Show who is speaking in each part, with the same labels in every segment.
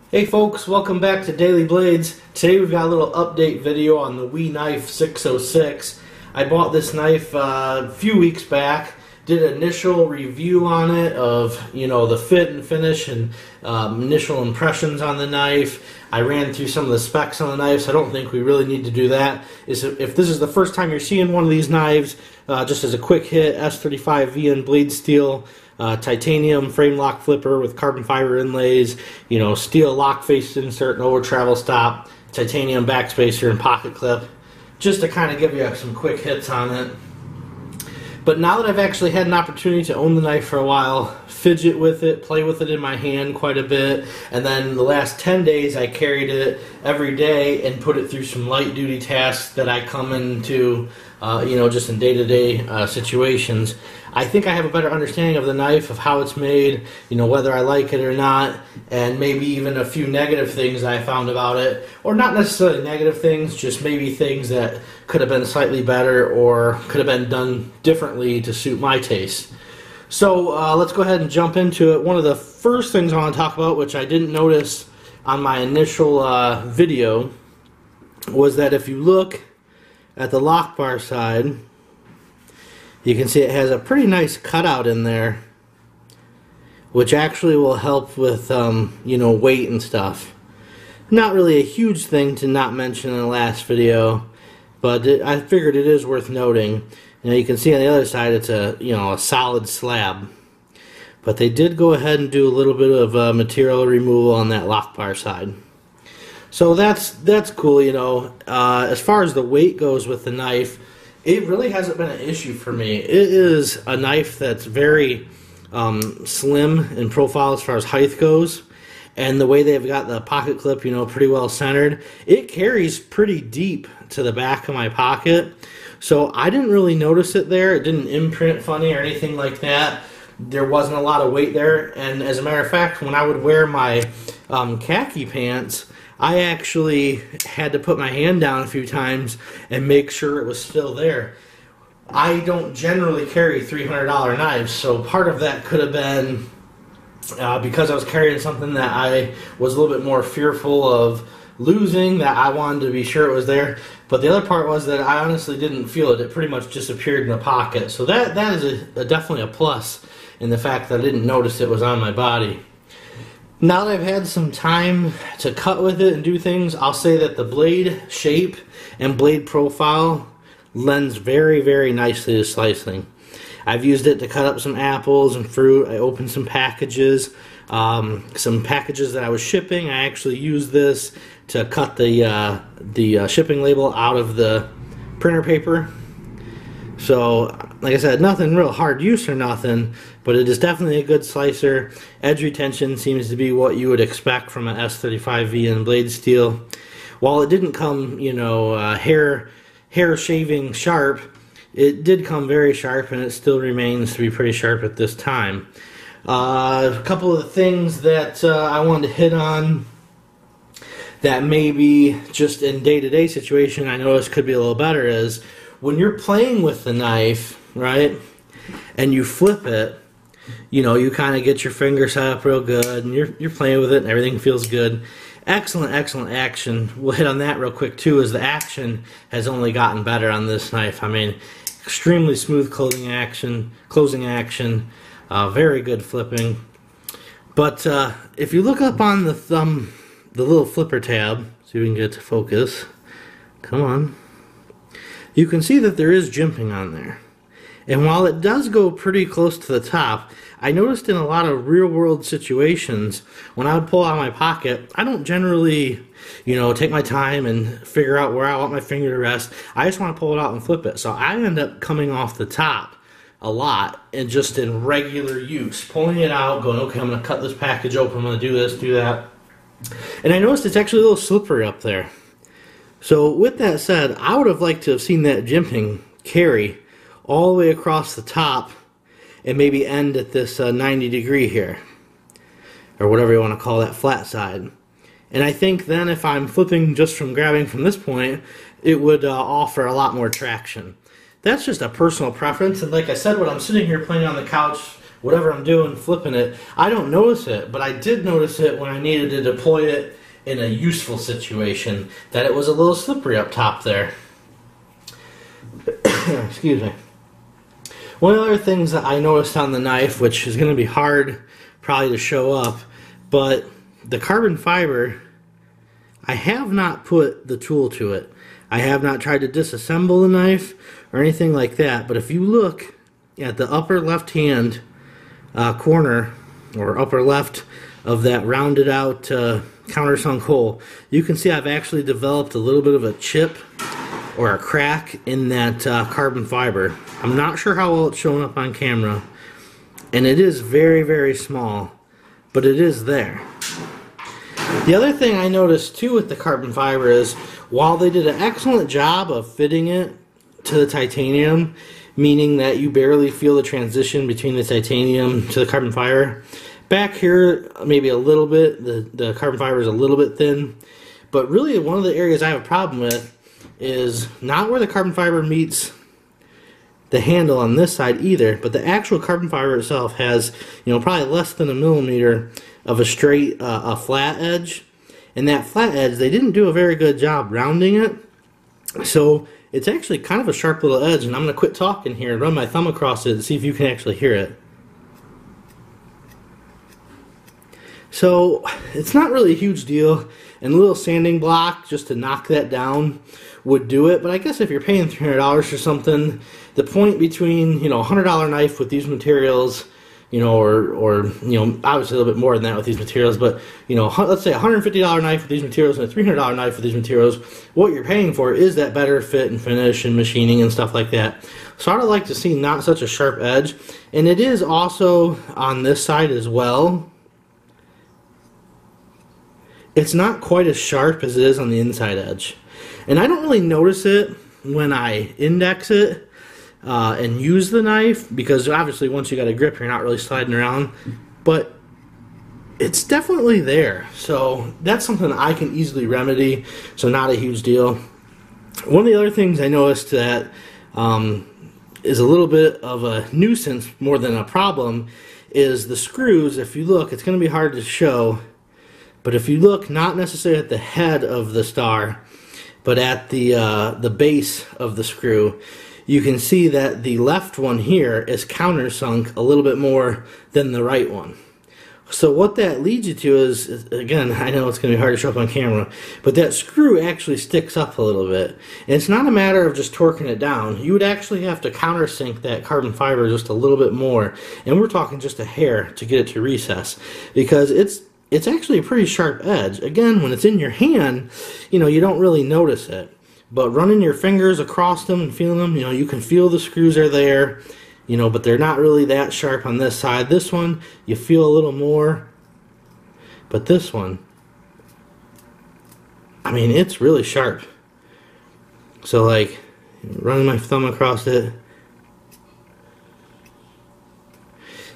Speaker 1: Hey folks, welcome back to Daily Blades. Today we've got a little update video on the WE Knife 606. I bought this knife a few weeks back, did an initial review on it of, the fit and finish and initial impressions on the knife. I ran through some of the specs on the knife, so I don't think we really need to do that. If this is the first time you're seeing one of these knives, just as a quick hit, S35 VN blade steel, titanium frame lock flipper with carbon fiber inlays, steel lock face insert, no travel stop, titanium backspacer and pocket clip, just to kind of give you some quick hits on it. But now that I've actually had an opportunity to own the knife for a while, fidget with it, play with it in my hand quite a bit, and then the last 10 days I carried it every day and put it through some light duty tasks that I come into, just in day-to-day situations. I think I have a better understanding of the knife, of how it's made, whether I like it or not, and maybe even a few negative things I found about it, or not necessarily negative things, just maybe things that could have been slightly better or could have been done differently to suit my taste. So let's go ahead and jump into it. One of the first things I want to talk about, which I didn't notice on my initial video, was that if you look at the lock bar side, you can see it has a pretty nice cutout in there, which actually will help with, weight and stuff. Not really a huge thing to not mention in the last video, but I figured it is worth noting. You can see on the other side it's a solid slab. But they did go ahead and do a little bit of material removal on that lock bar side. So that's cool, As far as the weight goes with the knife, it really hasn't been an issue for me. It is a knife that's very slim in profile as far as height goes, and the way they've got the pocket clip, pretty well centered. It carries pretty deep to the back of my pocket, so I didn't really notice it there. It didn't imprint funny or anything like that. There wasn't a lot of weight there, and as a matter of fact, when I would wear my khaki pants, I actually had to put my hand down a few times and make sure it was still there. I don't generally carry $300 knives, so part of that could have been because I was carrying something that I was a little bit more fearful of losing, that I wanted to be sure it was there. But the other part was that I honestly didn't feel it. It pretty much disappeared in the pocket. So that is definitely a plus in the fact that I didn't notice it was on my body. Now that I've had some time to cut with it and do things, I'll say that the blade shape and blade profile lends very, very nicely to slicing. I've used it to cut up some apples and fruit. I opened some packages that I was shipping. I actually used this to cut the shipping label out of the printer paper. So, like I said, nothing real hard use or nothing, but it is definitely a good slicer. Edge retention seems to be what you would expect from an S35 VN blade steel. While it didn't come, hair shaving sharp, it did come very sharp, and it still remains to be pretty sharp at this time. A couple of the things that I wanted to hit on that maybe just in day-to-day situation I noticed could be a little better is when you're playing with the knife, right, and you flip it, you kind of get your finger set up real good, and you're playing with it, and everything feels good. Excellent action. We'll hit on that real quick too, as the action has only gotten better on this knife. I mean, extremely smooth closing action, very good flipping. But if you look up on the thumb, the little flipper tab, see if we can get it to focus. Come on. You can see that there is jimping on there. And while it does go pretty close to the top, I noticed in a lot of real-world situations, when I would pull out of my pocket, I don't generally, take my time and figure out where I want my finger to rest. I just want to pull it out and flip it. So I end up coming off the top a lot, and just in regular use, pulling it out, going, okay, I'm going to cut this package open, I'm going to do this, do that. And I noticed it's actually a little slippery up there. So with that said, I would have liked to have seen that jimping carry all the way across the top and maybe end at this 90 degree here, or whatever you want to call that flat side. And I think then if I'm flipping just from grabbing from this point, it would offer a lot more traction. That's just a personal preference, and like I said, when I'm sitting here playing on the couch whatever I'm doing, flipping it, I don't notice it, but I did notice it when I needed to deploy it in a useful situation, that it was a little slippery up top there. Excuse me. One of the other things that I noticed on the knife, which is going to be hard probably to show up, but the carbon fiber, I have not put the tool to it. I have not tried to disassemble the knife or anything like that, but if you look at the upper left hand corner or upper left of that rounded out countersunk hole, you can see I've actually developed a little bit of a chip or a crack in that carbon fiber. I'm not sure how well it's showing up on camera, and it is very, very small, but it is there. The other thing I noticed too with the carbon fiber is, while they did an excellent job of fitting it to the titanium, meaning that you barely feel the transition between the titanium to the carbon fiber, back here maybe a little bit, the carbon fiber is a little bit thin, but really one of the areas I have a problem with is not where the carbon fiber meets the handle on this side either, but the actual carbon fiber itself has, you know, probably less than a millimeter of a straight, a flat edge, and that flat edge, they didn't do a very good job rounding it, so it's actually kind of a sharp little edge, and I'm going to quit talking here and run my thumb across it and see if you can actually hear it. So it's not really a huge deal, and a little sanding block just to knock that down would do it, but I guess if you're paying $300 for something, the point between, you know, a $100 knife with these materials, you know, or you know, obviously a little bit more than that with these materials, but, you know, let's say a $150 knife with these materials and a $300 knife with these materials, what you're paying for is that better fit and finish and machining and stuff like that. So I'd like to see not such a sharp edge, and it is also on this side as well. It's not quite as sharp as it is on the inside edge, and I don't really notice it when I index it and use the knife, because obviously once you got a grip you're not really sliding around, but it's definitely there, so that's something I can easily remedy, so not a huge deal. One of the other things I noticed that is a little bit of a nuisance more than a problem is the screws. If you look, it's going to be hard to show, but if you look not necessarily at the head of the star, but at the base of the screw, you can see that the left one here is countersunk a little bit more than the right one. So what that leads you to is, again, I know it's going to be hard to show up on camera, but that screw actually sticks up a little bit. And it's not a matter of just torquing it down. You would actually have to countersink that carbon fiber just a little bit more, and we're talking just a hair to get it to recess, because it's actually a pretty sharp edge. Again, when it's in your hand, you know, you don't really notice it. But running your fingers across them and feeling them, you know, you can feel the screws are there, you know, but they're not really that sharp on this side. This one, you feel a little more, but this one, I mean, it's really sharp. So, like, running my thumb across it.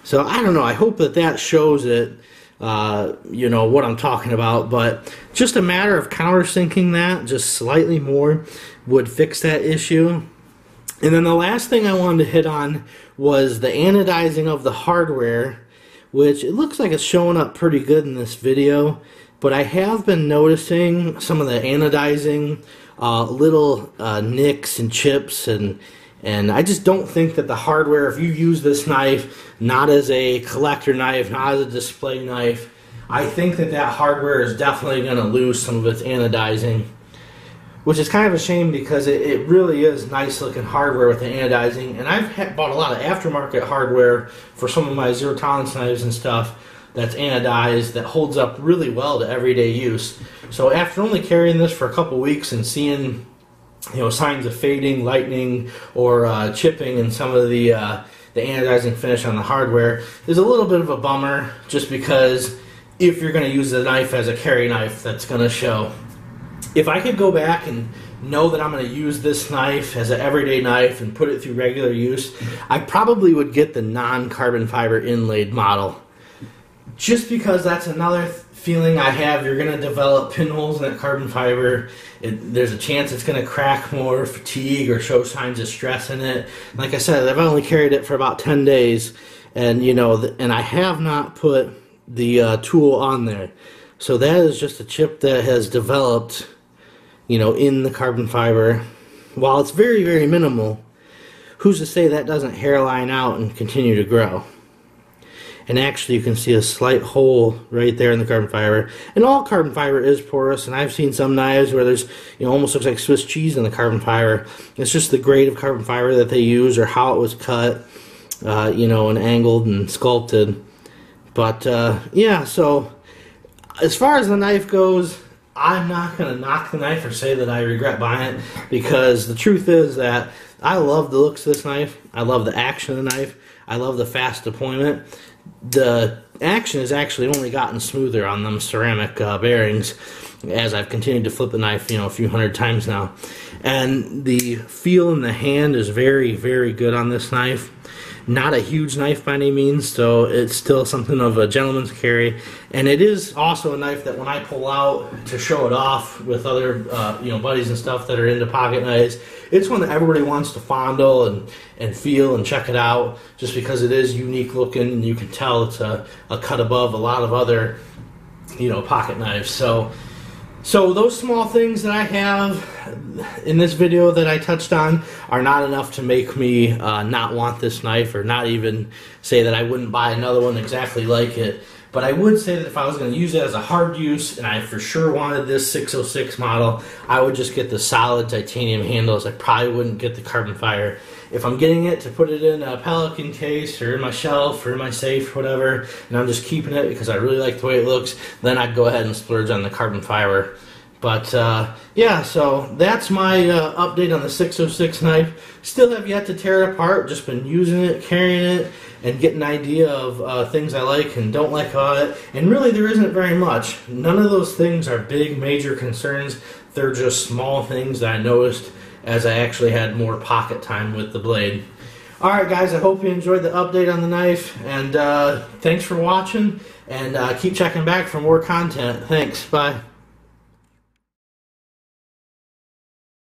Speaker 1: So, I don't know, I hope that that shows it. You know what I'm talking about, but just a matter of countersinking that just slightly more would fix that issue. And then the last thing I wanted to hit on was the anodizing of the hardware, which it looks like it's showing up pretty good in this video, but I have been noticing some of the anodizing little nicks and chips, and I just don't think that the hardware, if you use this knife not as a collector knife, not as a display knife, I think that that hardware is definitely going to lose some of its anodizing, which is kind of a shame, because it really is nice looking hardware with the anodizing. And I've bought a lot of aftermarket hardware for some of my zero tolerance knives and stuff that's anodized, that holds up really well to everyday use. So after only carrying this for a couple weeks and seeing, you know, signs of fading, lightening, or chipping in some of the anodizing finish on the hardware, is a little bit of a bummer, just because if you're going to use the knife as a carry knife, that's going to show. If I could go back and know that I'm going to use this knife as an everyday knife and put it through regular use, I probably would get the non-carbon fiber inlaid model, just because that's another feeling I have. You're going to develop pinholes in that carbon fiber. There's a chance it's going to crack more, fatigue, or show signs of stress in it. Like I said, I've only carried it for about 10 days, And you know, and I have not put the tool on there. So that is just a chip that has developed, you know, in the carbon fiber. While it's very, very minimal, who's to say that doesn't hairline out and continue to grow? And actually you can see a slight hole right there in the carbon fiber. And all carbon fiber is porous, and I've seen some knives where there's, you know, almost looks like Swiss cheese in the carbon fiber. It's just the grade of carbon fiber that they use or how it was cut, you know, and angled and sculpted. But yeah, so as far as the knife goes, I'm not going to knock the knife or say that I regret buying it, because the truth is that I love the looks of this knife. I love the action of the knife. I love the fast deployment. The action has actually only gotten smoother on them ceramic bearings as I've continued to flip the knife, you know, a few hundred times now. And the feel in the hand is very, very good on this knife. Not a huge knife by any means, so it's still something of a gentleman's carry. And it is also a knife that when I pull out to show it off with other you know, buddies and stuff that are into pocket knives, it's one that everybody wants to fondle and feel and check it out, just because it is unique looking and you can tell it's a cut above a lot of other, you know, pocket knives. So those small things that I have in this video that I touched on are not enough to make me not want this knife, or not even say that I wouldn't buy another one exactly like it. But I would say that if I was going to use it as a hard use, and I for sure wanted this 606 model, I would just get the solid titanium handles. I probably wouldn't get the carbon fiber. If I'm getting it to put it in a Pelican case or in my shelf or in my safe, whatever, and I'm just keeping it because I really like the way it looks, then I'd go ahead and splurge on the carbon fiber. But yeah, so that's my update on the 606 knife. Still have yet to tear it apart, just been using it, carrying it, and get an idea of things I like and don't like about it. And really there isn't very much. None of those things are big major concerns. They're just small things that I noticed as I actually had more pocket time with the blade. Alright guys, I hope you enjoyed the update on the knife, and thanks for watching, and keep checking back for more content. Thanks, bye.